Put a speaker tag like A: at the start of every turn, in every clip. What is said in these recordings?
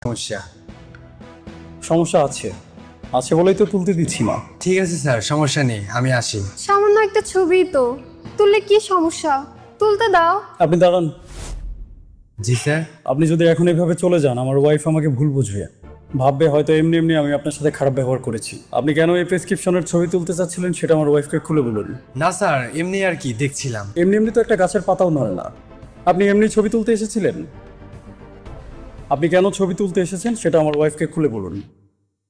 A: সমস্যা
B: সমস্যা আছে আছে বলেই তো তুলতে দিচ্ছি না।
A: ঠিক আছে স্যার, সমস্যা নেই, আমি আসি।
C: সামান্য একটা ছবি তো, তুললে কি সমস্যা? তুলতে দাও।
B: আপনি দাঁড়ান।
A: জি স্যার।
B: আপনি যদি এখন এইভাবে চলে যান, আমার ওয়াইফ আমাকে ভুল বুঝবে, ভাববে হয়তো এমনি এমনি আমি আপনার সাথে খারাপ ব্যবহার করেছি। আপনি কেন এই প্রেসক্রিপশনের ছবি তুলতে চাচ্ছিলেন সেটা আমার ওয়াইফকে খুলে বলুন।
A: না স্যার, এমনি আর কি দেখছিলাম।
B: এমনি এমনি তো একটা গাছের পাতাও নড়ে না। আপনি এমনি ছবি তুলতে এসেছিলেন? আপনি কেন ছবি তুলতে এসেছেন সেটা আমার ওয়াইফকে খুলে বলুন।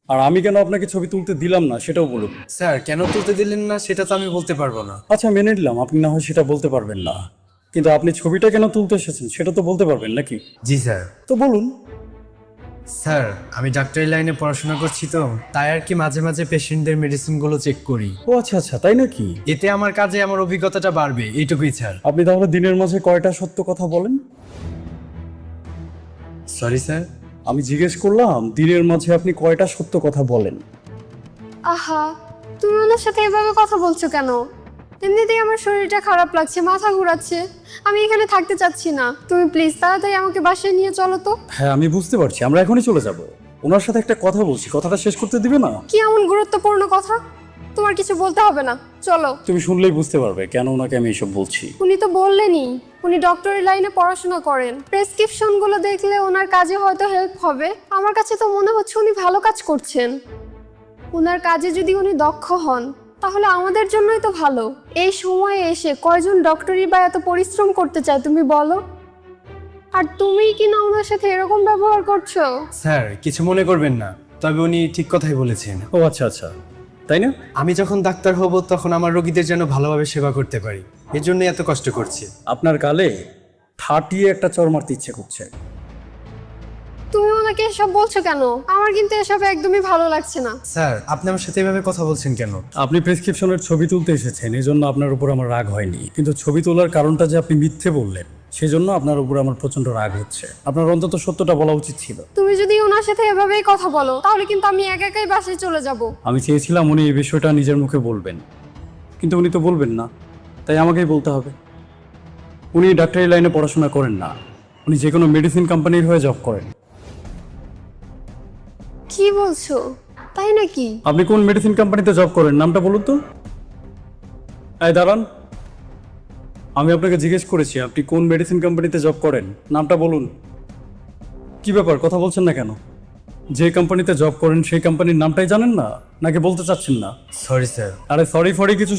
B: আর আমি কেন আপনাকে ছবি তুলতে দিলাম না সেটাও বলুন।
A: স্যার, কেন তুলতে দিলেন না সেটা তো আমি বলতে পারবো না।
B: আচ্ছা মেনে নিলাম আপনি না হয় সেটা বলতে পারবেন না, কিন্তু আপনি ছবিটা কেন তুলতে এসেছেন সেটা তো বলতে পারবেন নাকি?
A: জি স্যার।
B: তো বলুন।
A: স্যার, আমি ডাক্তারি লাইনে পড়াশোনা করছি তো, তাই আর কি মাঝে মাঝে পেশেন্টদের মেডিসিনগুলো চেক করি।
B: ও আচ্ছা আচ্ছা, তাই নাকি?
A: এতে আমার কাজে আমার অভিজ্ঞতাটা বাড়বে, এইটুকুই স্যার।
B: আপনি তাহলে দিনের মাঝে কয়টা সত্য কথা বলেন?
A: Sorry sir.
B: আমি জিজ্ঞেস করলাম দিনের মাঝে আপনি কয়টা সত্য কথা বলেন?
C: আহা, তুমি ওনার সাথে এভাবে কথা বলছো কেন? এমনিতেই আমার শরীরটা খারাপ লাগছে, মাথা ঘোরাচ্ছে, আমি এখানে থাকতে চাচ্ছি না। তুমি প্লিজ তাড়াতাড়ি আমাকে বাসায় নিয়ে চলো তো।
B: হ্যাঁ আমি বুঝতে পারছি, আমরা এখনই চলে যাব। ওনার সাথে একটা কথা বলছি, কথাটা শেষ করতে দিবে না?
C: কি এমন গুরুত্বপূর্ণ কথা? তোমার কিছু বলতে হবে না, চলো।
B: তুমি শুনলেই বুঝতে পারবে কেন ওনাকে আমি এসব বলছি।
C: উনি তো বললেনই উনি ডক্টরি লাইনে পড়াশোনা করেন। প্রেসক্রিপশনগুলো দেখলে ওনার কাজে হয়তো হেল্প হবে। আমার কাছে তো মনে হচ্ছে উনি ভালো কাজ করছেন। ওনার কাজে যদি উনি দক্ষ হন তাহলে আমাদের জন্যই তো ভালো। এই সময়ে এসে কয়জন ডক্টরি বা এত পরিশ্রম করতে চায় তুমি বলো? আর তুমিই কি না ওনার সাথে এরকম ব্যবহার করছো?
A: স্যার, কিছু মনে করবেন না, তবে উনি ঠিক কথাই বলেছেন।
B: ও আচ্ছা আচ্ছা, তাই না?
A: আমি যখন ডাক্তার হব তখন আমার রোগীদের যেন ভালোভাবে সেবা করতে পারি, এর জন্য এত কষ্ট করছি।
B: আপনার গালে ঠাটিয়ে একটা চড় মারতে ইচ্ছে করছে।
C: তুমি ওনাকে এসব বলছো কেন? আমার কিন্তু এসব একদমই ভালো লাগছে না।
A: স্যার, আপনি আমার সাথে এভাবে কথা বলছেন কেন?
B: আপনি প্রেসক্রিপশনের ছবি তুলতে এসেছেন, এই জন্য আপনার উপর আমার রাগ হয়নি, কিন্তু ছবি তোলার কারণটা যে আপনি মিথ্যে বললেন সেজন্য আপনার উপর আমার প্রচন্ড রাগ হচ্ছে। আপনার অন্তত সত্যটা বলা উচিত ছিল।
C: তুমি যদি ওনার সাথে এভাবেই কথা বলো তাহলে কিন্তু আমি একা একাই বাসায় চলে যাব।
B: আমি চেয়েছিলাম উনি এই বিষয়টা নিজের মুখে বলবেন, কিন্তু উনি তো বলবেন না, তাই আমাকেই বলতে হবে। উনি ডাক্তারি লাইনে পড়াশোনা করেন না, উনি যে কোনো মেডিসিন কোম্পানির হয়ে জব করেন।
C: কি বলছো? তাই নাকি?
B: আপনি কোন মেডিসিন কোম্পানিতে জব করেন নামটা বলুন তো। এই দাঁড়ান, আমি আপনাকে জিজ্ঞেস করেছি আপনি কোন মেডিসিন কোম্পানিতে জব করেন, নামটা বলুন। কি ব্যাপার, কথা বলছেন না কেন? যে কোম্পানিতে জব করেন সেই কোম্পানির নামটাই জানেন না, নাকি বলতে চাচ্ছেন না?
A: Sorry sir.
B: আরে সরি ফরি কিছু